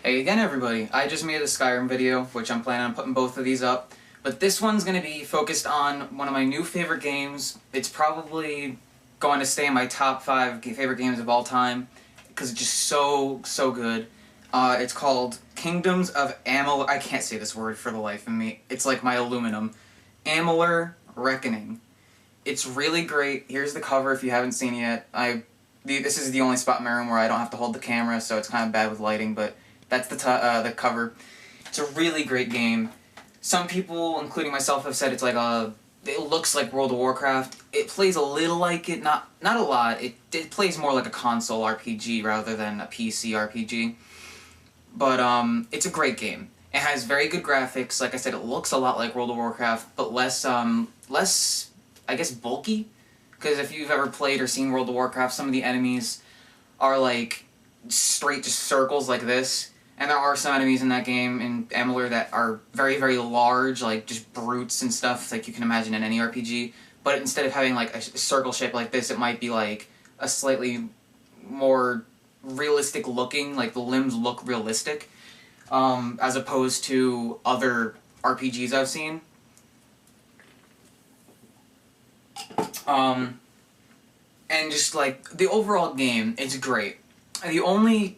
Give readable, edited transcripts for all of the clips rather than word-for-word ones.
Hey again everybody, I just made a Skyrim video, which I'm planning on putting both of these up, but this one's going to be focused on one of my new favorite games. It's probably going to stay in my top 5 favorite games of all time, because it's just so good. It's called Kingdoms of Amal... I can't say this word for the life of me. It's like my aluminum. KOA Reckoning. It's really great. Here's the cover if you haven't seen it yet. This is the only spot in my room where I don't have to hold the camera, so it's kind of bad with lighting, but that's the cover. It's a really great game. Some people, including myself, have said it's like it looks like World of Warcraft. It plays a little like it, not a lot. It plays more like a console RPG rather than a PC RPG. But it's a great game. It has very good graphics. Like I said, it looks a lot like World of Warcraft, but less I guess bulky. Because if you've ever played or seen World of Warcraft, some of the enemies are like straight just circles like this. And there are some enemies in that game, in Amalur, that are very large, like just brutes and stuff, like you can imagine in any RPG. But instead of having like a circle shape like this, it might be like a slightly more realistic looking, like the limbs look realistic, as opposed to other RPGs I've seen. And just like, the overall game, it's great. The only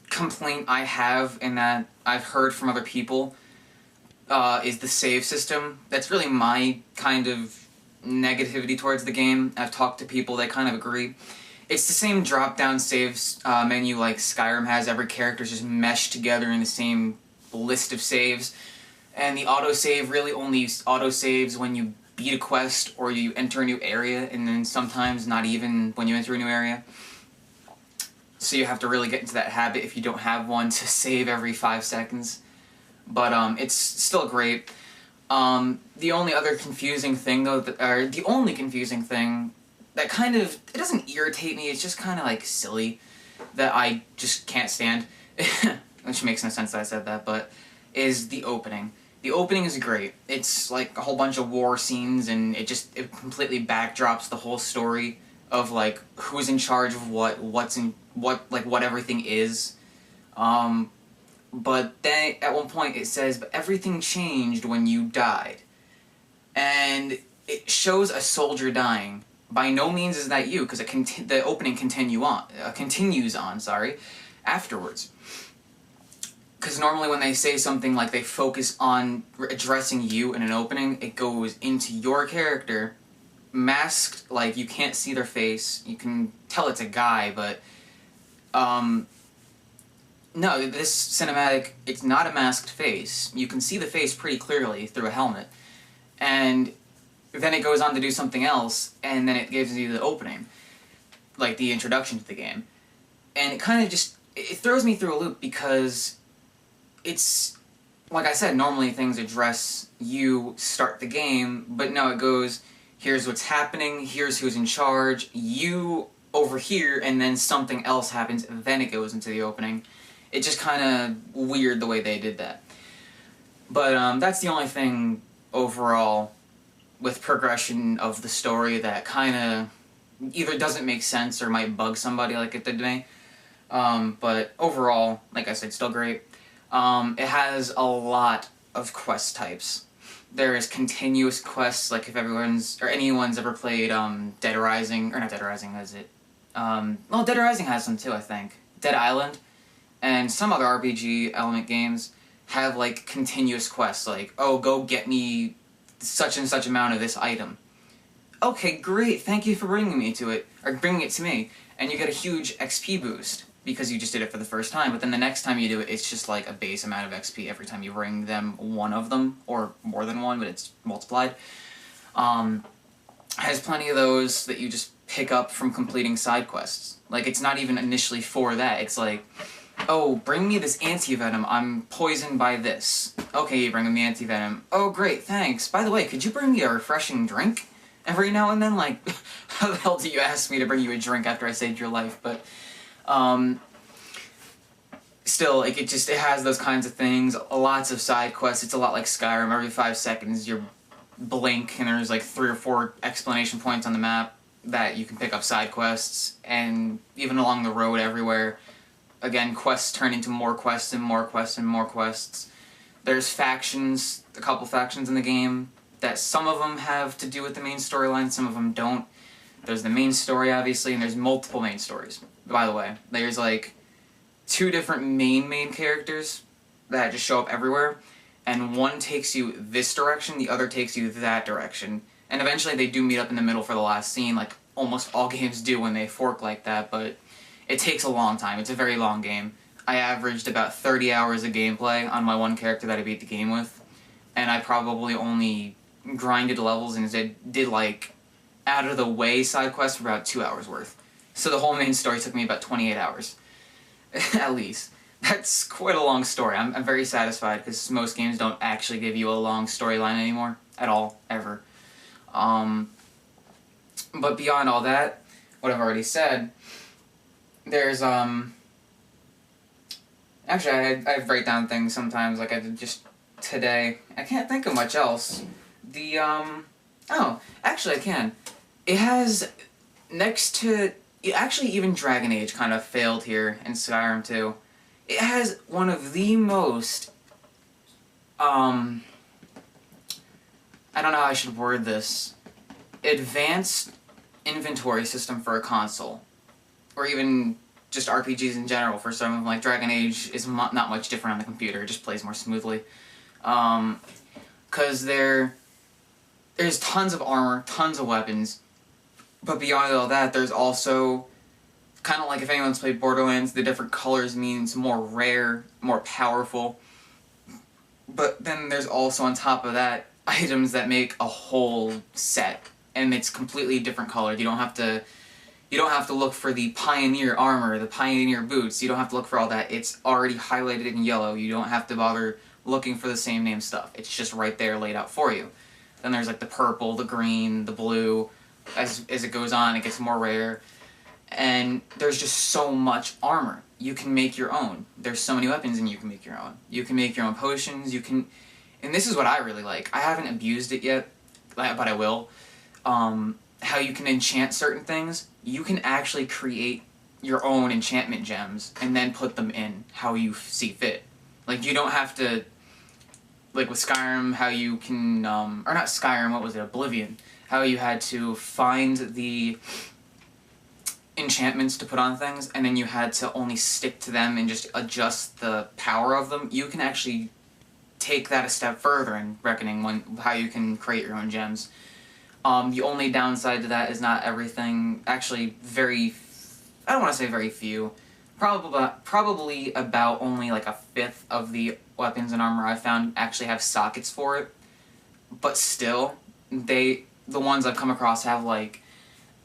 complaint I have, and that I've heard from other people, is the save system. That's really my kind of negativity towards the game. I've talked to people that kind of agree. It's the same drop-down saves menu like Skyrim has. Every character's just meshed together in the same list of saves. And the autosave really only autosaves when you beat a quest or you enter a new area, and then sometimes not even when you enter a new area. So you have to really get into that habit if you don't have one to save every 5 seconds. But it's still great. The only other confusing thing though, the only confusing thing that kind of, it doesn't irritate me, it's just kind of like silly, that I just can't stand, which makes no sense that I said that, but is the opening. The opening is great. It's like a whole bunch of war scenes, and it completely backdrops the whole story of like who's in charge of what everything is. But then at one point it says, but everything changed when you died. And it shows a soldier dying. By no means is that you, because the opening continues on, afterwards. Because normally when they say something like they focus on addressing you in an opening, it goes into your character, masked, like you can't see their face. You can tell it's a guy, but no, this cinematic, it's not a masked face. You can see the face pretty clearly through a helmet. And then it goes on to do something else, and then it gives you the opening, like the introduction to the game. And it kind of just, it throws me through a loop, because it's, like I said, normally things address you start the game, but no, it goes, here's what's happening, here's who's in charge, you over here, and then something else happens, and then it goes into the opening. It's just kind of weird the way they did that. But that's the only thing overall with progression of the story that kind of either doesn't make sense or might bug somebody like it did to me. But overall, like I said, still great. It has a lot of quest types. There's continuous quests, like if anyone's ever played Dead Rising, or not Dead Rising, is it? Well, Dead Rising has some too, I think. Dead Island, and some other RPG element games have like continuous quests, like, oh, go get me such and such amount of this item. Okay, great, thank you for bringing me to it, or bringing it to me, and you get a huge XP boost, because you just did it for the first time, but then the next time you do it, it's just like a base amount of XP every time you bring them one of them, or more than one, but it's multiplied. Has plenty of those that you just pick up from completing side quests. Like, it's not even initially for that, it's like, oh, bring me this anti-venom, I'm poisoned by this. Okay, you bring him the anti-venom. Oh, great, thanks. By the way, could you bring me a refreshing drink every now and then? Like, how the hell do you ask me to bring you a drink after I saved your life? But, still, like, it has those kinds of things, lots of side quests. It's a lot like Skyrim. Every 5 seconds you blink and there's like 3 or 4 explanation points on the map that you can pick up side quests, and even along the road everywhere, again, quests turn into more quests and more quests and more quests. There's factions, a couple factions in the game, that some of them have to do with the main storyline, some of them don't. There's the main story, obviously, and there's multiple main stories, by the way. There's, like, 2 different main characters that just show up everywhere, and one takes you this direction, the other takes you that direction. And eventually they do meet up in the middle for the last scene, like almost all games do when they fork like that, but it takes a long time. It's a very long game. I averaged about 30 hours of gameplay on my one character that I beat the game with, and I probably only grinded levels and did like out of the way side quests for about 2 hours worth. So the whole main story took me about 28 hours, at least. That's quite a long story. I'm very satisfied because most games don't actually give you a long storyline anymore, at all, ever. But beyond all that, what I've already said, there's, actually, I write down things sometimes, like I did just today. I can't think of much else. Oh, actually I can. It has, next to, actually even Dragon Age kind of failed here in Skyrim too. It has one of the most, I don't know how I should word this, advanced inventory system for a console. Or even just RPGs in general. For some of them, like Dragon Age is not much different on the computer, it just plays more smoothly. Because there's tons of armor, tons of weapons, but beyond all that, there's also, kind of like if anyone's played Borderlands, the different colors means more rare, more powerful. But then there's also on top of that, items that make a whole set, and it's completely different colored. You don't have to look for the Pioneer armor, the Pioneer boots, you don't have to look for all that. It's already highlighted in yellow. You don't have to bother looking for the same name stuff. It's just right there laid out for you. Then there's like the purple, the green, the blue. As it goes on, it gets more rare. And there's just so much armor. You can make your own. There's so many weapons and you can make your own. You can make your own potions, you can... And this is what I really like. I haven't abused it yet, but I will. How you can enchant certain things. You can actually create your own enchantment gems and then put them in how you see fit. Like, you don't have to... Like with Skyrim, how you can... or not Skyrim, what was it? Oblivion. How you had to find the enchantments to put on things, and then you had to only stick to them and just adjust the power of them. You can actually take that a step further in Reckoning, how you can create your own gems. The only downside to that is not everything, actually I don't want to say very few, probably about only like a fifth of the weapons and armor I found actually have sockets for it, but still, the ones I've come across have like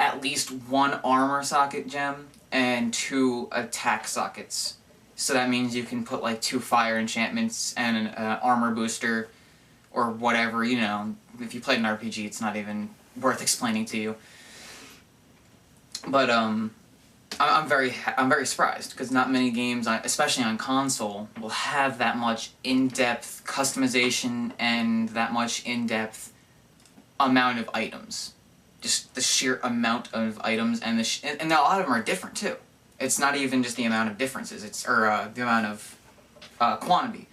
at least 1 armor socket gem and 2 attack sockets. So that means you can put like 2 fire enchantments and an armor booster or whatever, you know. If you played an RPG, it's not even worth explaining to you. But I'm very surprised because not many games, especially on console, will have that much in-depth customization and that much in-depth amount of items. Just the sheer amount of items, and and a lot of them are different too. It's not even just the amount of differences, the amount of quantity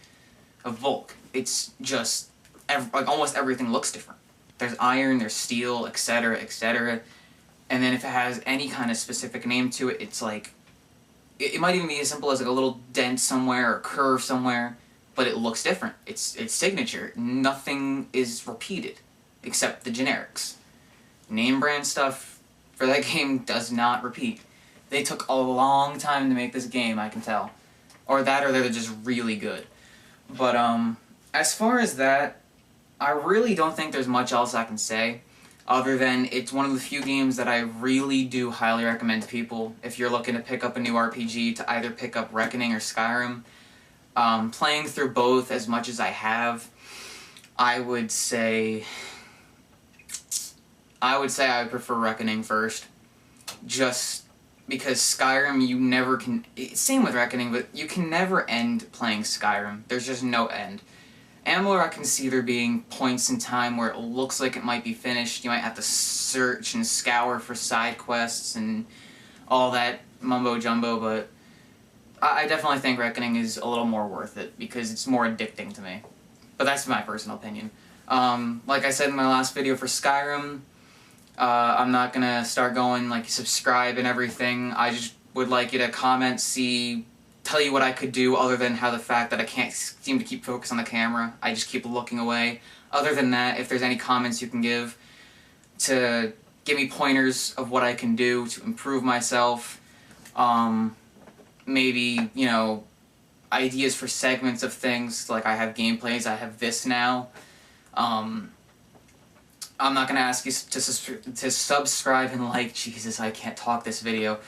of bulk. It's just like almost everything looks different. There's iron, there's steel, etc., etc. And then if it has any kind of specific name to it, it's like it might even be as simple as like a little dent somewhere or curve somewhere, but it looks different. It's signature. Nothing is repeated except the generics. Name brand stuff for that game does not repeat. They took a long time to make this game, I can tell. Or they're just really good. But as far as that, I really don't think there's much else I can say, other than it's one of the few games that I really do highly recommend to people if you're looking to pick up a new RPG, to either pick up Reckoning or Skyrim. Playing through both as much as I have, I would say I would prefer Reckoning first, just because Skyrim you never can... Same with Reckoning, but you can never end playing Skyrim. There's just no end. Amalur, I can see there being points in time where it looks like it might be finished. You might have to search and scour for side quests and all that mumbo-jumbo, but I definitely think Reckoning is a little more worth it because it's more addicting to me. But that's my personal opinion. Like I said in my last video for Skyrim, I'm not gonna start going like subscribe and everything. I just would like you to comment, tell you what I could do other than how the fact that I can't seem to keep focus on the camera. I just keep looking away. Other than that, if there's any comments you can give to give me pointers of what I can do to improve myself, maybe, you know, ideas for segments of things, like I have gameplays, I have this now. I'm not going to ask you to subscribe and like, Jesus, I can't talk this video.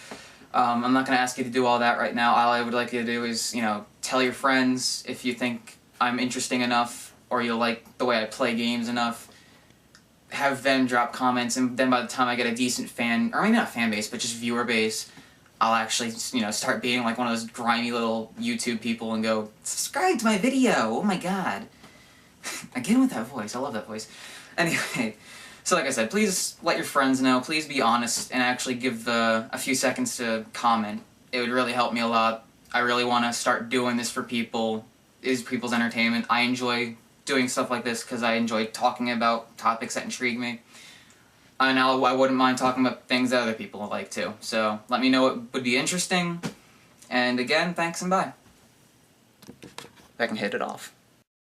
I'm not going to ask you to do all that right now. All I would like you to do is, you know, tell your friends if you think I'm interesting enough or you like the way I play games enough. Have them drop comments, and then by the time I get a decent fan, or maybe not fan base, but just viewer base, I'll actually, you know, start being like one of those grimy little YouTube people and go, subscribe to my video, oh my god. Again with that voice, I love that voice. Anyway, so like I said, please let your friends know, please be honest, and actually give a few seconds to comment. It would really help me a lot. I really want to start doing this for people, people's entertainment. I enjoy doing stuff like this because I enjoy talking about topics that intrigue me. And I wouldn't mind talking about things that other people like too. So let me know what would be interesting. And again, thanks and bye. If I can hit it off.